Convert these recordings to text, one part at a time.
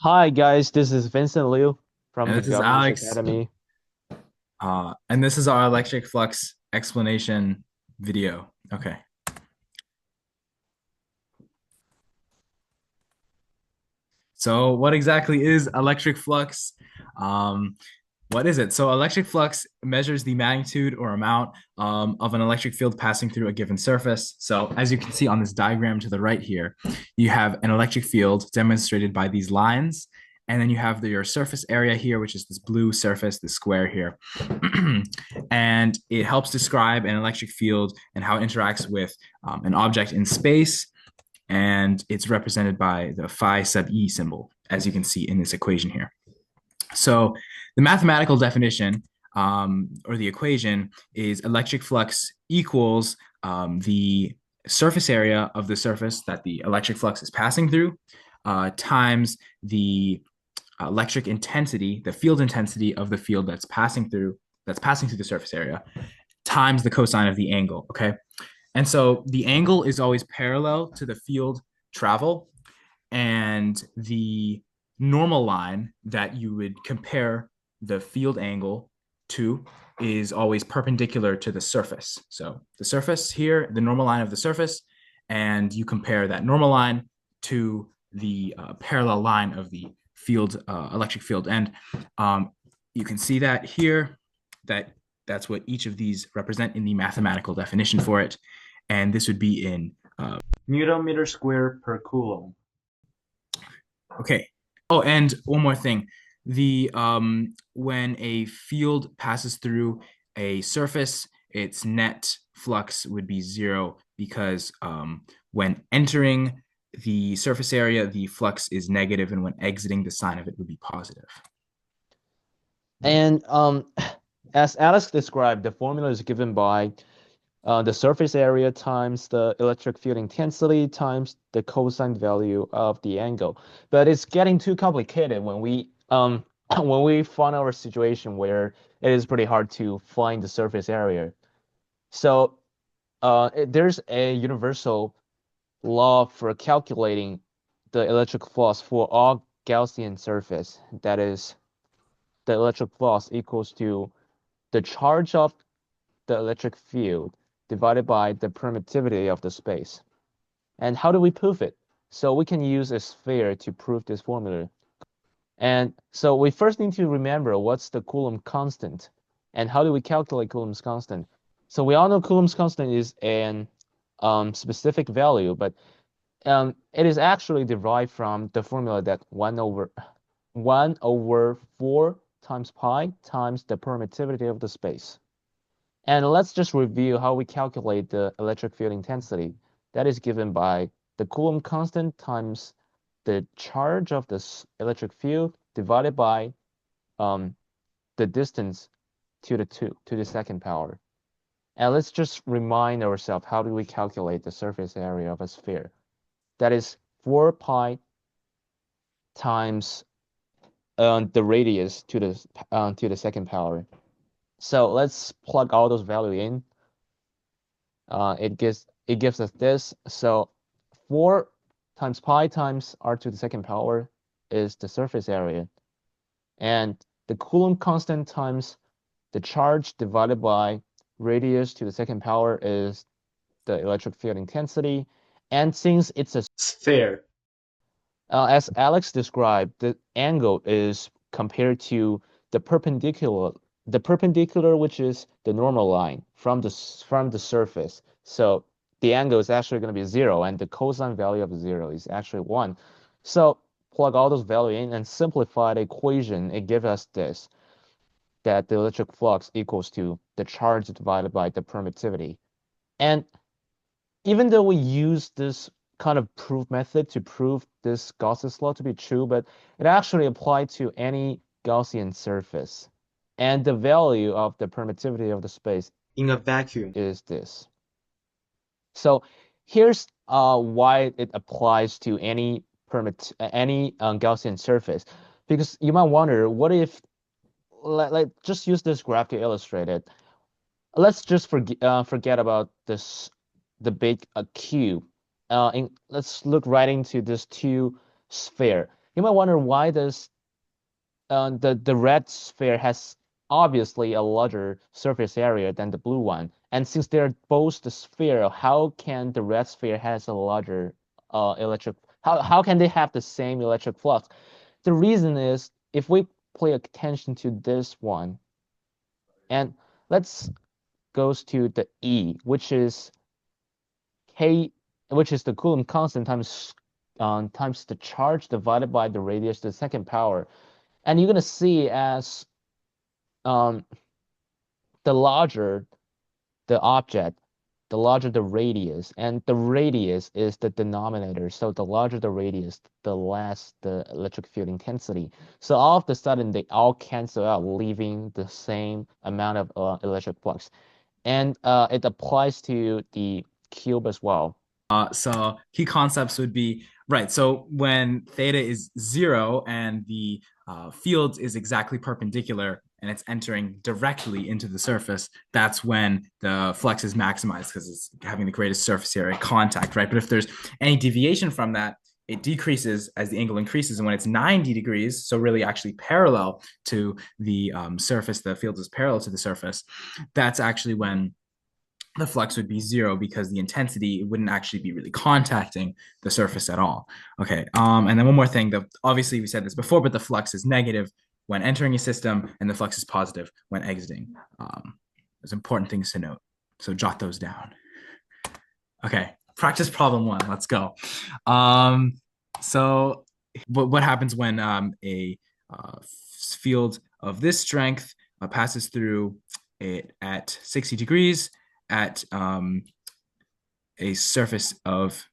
Hi guys, this is Vincent Liu from And the this is Governance Alex. Academy. And this is our electric flux explanation video. Okay. So what exactly is electric flux? Um, what is it? So electric flux measures the magnitude or amount of an electric field passing through a given surface. So as you can see on this diagram to the right here, you have an electric field demonstrated by these lines. And then you have your surface area here, which is this blue surface, the square here. And it helps describe an electric field and how it interacts with an object in space, and it's represented by the phi sub e symbol, as you can see in this equation here. So the mathematical definition, or the equation, is electric flux equals the surface area of the surface that the electric flux is passing through, times the electric intensity, the field intensity of the field that's passing through the surface area, times the cosine of the angle. Okay. And so the angle is always parallel to the field travel, and the normal line that you would compare the field angle to is always perpendicular to the surface. So the surface here, the normal line of the surface, and you compare that normal line to the parallel line of the field, electric field. And you can see that here, that that's what each of these represent in the mathematical definition for it. And this would be in Newton meter square per coulomb. okay. Oh, and one more thing. The when a field passes through a surface, its net flux would be zero because when entering the surface area, the flux is negative, and when exiting, the sign of it would be positive. And as Alex described, the formula is given by the surface area times the electric field intensity times the cosine value of the angle. But it's getting too complicated when we when we find our situation where it is pretty hard to find the surface area. So there's a universal law for calculating the electric flux for all Gaussian surface. That is, the electric flux equals to the charge of the electric field divided by the permittivity of the space. And how do we prove it? So we can use a sphere to prove this formula. And so we first need to remember what's the Coulomb constant and how do we calculate Coulomb's constant. So we all know Coulomb's constant is an specific value, but it is actually derived from the formula that 1 over 4 times pi times the permittivity of the space. And let's just review how we calculate the electric field intensity. That is given by the Coulomb constant times the charge of this electric field divided by um, the distance to the second power. And let's just remind ourselves, how do we calculate the surface area of a sphere? That is 4 pi times the radius to the second power. So let's plug all those value in. It gives us this. So 4 times pi times r to the second power is the surface area, and the Coulomb constant times the charge divided by radius to the second power is the electric field intensity. And since it's a sphere, as Alex described, the angle is compared to the perpendicular, which is the normal line from the surface. So the angle is actually going to be 0, and the cosine value of 0 is actually 1. So plug all those value in and simplify the equation. It gives us this, that the electric flux equals to the charge divided by the permittivity. And even though we use this kind of proof method to prove this Gauss's law to be true, but it actually applied to any Gaussian surface. And the value of the permittivity of the space in a vacuum is this. So here's why it applies to any Gaussian surface. Because you might wonder, what if, like, just use this graph to illustrate it. Let's just forget about the big cube. Let's look right into this two sphere. You might wonder why does the red sphere has obviously a larger surface area than the blue one, and since they're both the sphere, how can the red sphere has a larger electric? How can they have the same electric flux? The reason is if we pay attention to this one, and let's goes to the E, which is K, which is the Coulomb constant times the charge divided by the radius to the second power. And you're gonna see as um, the larger the object, the larger the radius, and the radius is the denominator. So the larger the radius, the less the electric field intensity. So all of a sudden, they all cancel out, leaving the same amount of electric flux. And it applies to the cube as well. So key concepts would be right. So when theta is 0 and the field is exactly perpendicular and it's entering directly into the surface, that's when the flux is maximized because it's having the greatest surface area contact, right? But if there's any deviation from that, it decreases as the angle increases. And when it's 90 degrees, so really actually parallel to the surface, the field is parallel to the surface, that's actually when the flux would be 0 because the intensity wouldn't actually be really contacting the surface at all. Okay, and then one more thing, obviously we said this before, but the flux is negative when entering a system and the flux is positive when exiting. There's important things to note, so jot those down. Okay, practice problem 1, let's go. So what happens when a field of this strength passes through it at 60 degrees at a surface of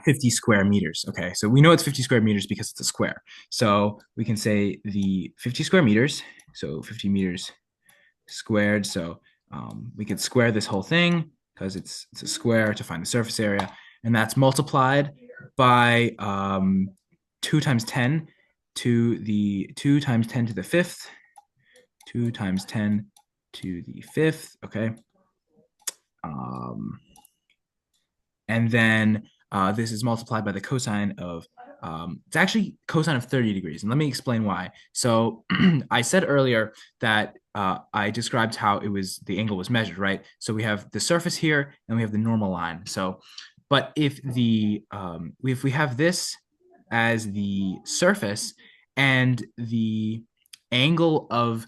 50 square meters. Okay, so we know it's 50 square meters because it's a square. So we can say the 50 square meters, so 50 meters squared. So we could square this whole thing because it's a square to find the surface area. And that's multiplied by 2 times 10 to the 2 times 10 to the fifth, 2 times 10 to the fifth, okay? And then this is multiplied by the cosine of, it's actually cosine of 30 degrees. And let me explain why. So I said earlier that I described how the angle was measured, right? So we have the surface here and we have the normal line. So, but if we have this as the surface and the angle of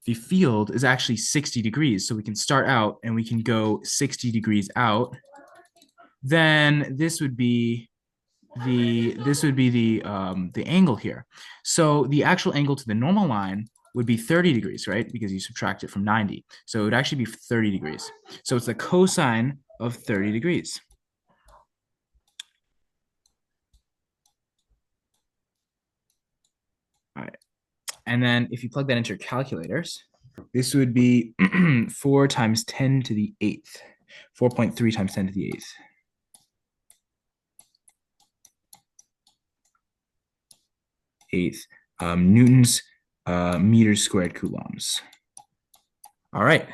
the field is actually 60 degrees. So we can start out and we can go 60 degrees out. Then this would be the angle here. So the actual angle to the normal line would be 30 degrees, right? Because you subtract it from 90. So it would actually be 30 degrees. So it's the cosine of 30 degrees. All right. And then if you plug that into your calculators, this would be 4 times 10 to the 8th, 4.3 times 10 to the 8th. Newtons meters squared coulombs. All right,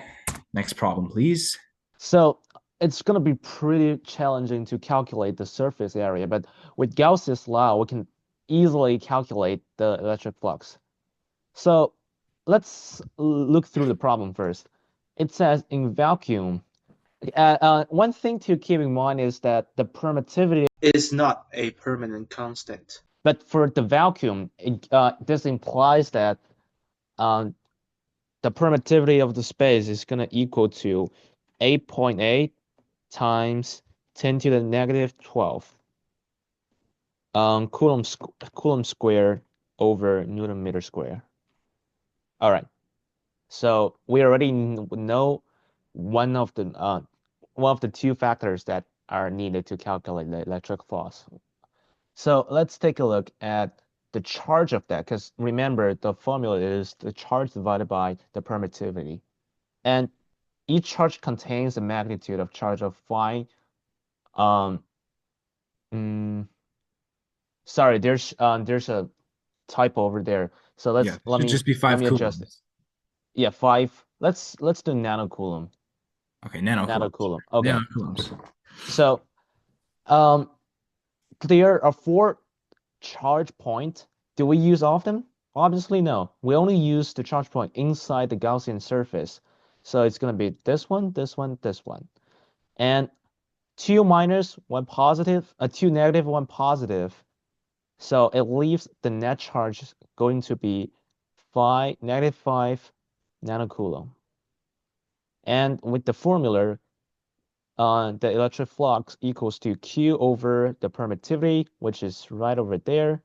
next problem, please. So it's going to be pretty challenging to calculate the surface area, but with Gauss's law, we can easily calculate the electric flux. So let's look through the problem first. It says in vacuum, one thing to keep in mind is that the permittivity is not a permanent constant. But for the vacuum, this implies that the permittivity of the space is going to equal to 8.8 times 10 to the negative 12 Coulomb square over Newton meter square. All right. So we already know one of the two factors that are needed to calculate the electric flux. So let's take a look at the charge of that, because remember the formula is the charge divided by the permittivity. And each charge contains the magnitude of charge of phi. Sorry, there's a typo over there. So let me just be 5 adjust it. coulombs. Yeah, 5. Let's do nanocoulomb. Okay, nanocoulomb. Okay. Nanocoulombs. So there are 4 charge point, do we use often? Obviously, no. We only use the charge point inside the Gaussian surface. So it's going to be this one, this one, this one. And 2 minus, 1 positive, 2 negative, 1 positive. So it leaves the net charge going to be -5 nanocoulomb. And with the formula, the electric flux equals to Q over the permittivity, which is right over there.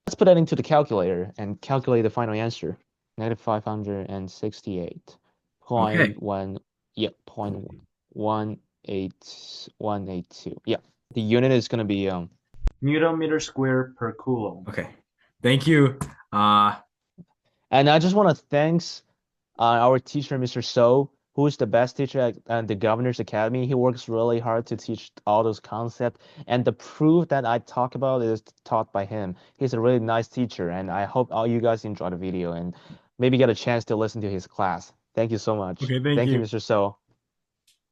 Let's put that into the calculator and calculate the final answer. Okay. -568.1, yeah, 0.18182. Yeah, the unit is going to be Newton meter square per coulomb. Okay. Thank you. and I just want to thanks our teacher, Mr. So, who is the best teacher at the Governor's Academy. He works really hard to teach all those concepts, and the proof that I talk about is taught by him. He's a really nice teacher, and I hope all you guys enjoy the video and maybe get a chance to listen to his class. Thank you so much. Okay, thank Thank you, you. Mr. So.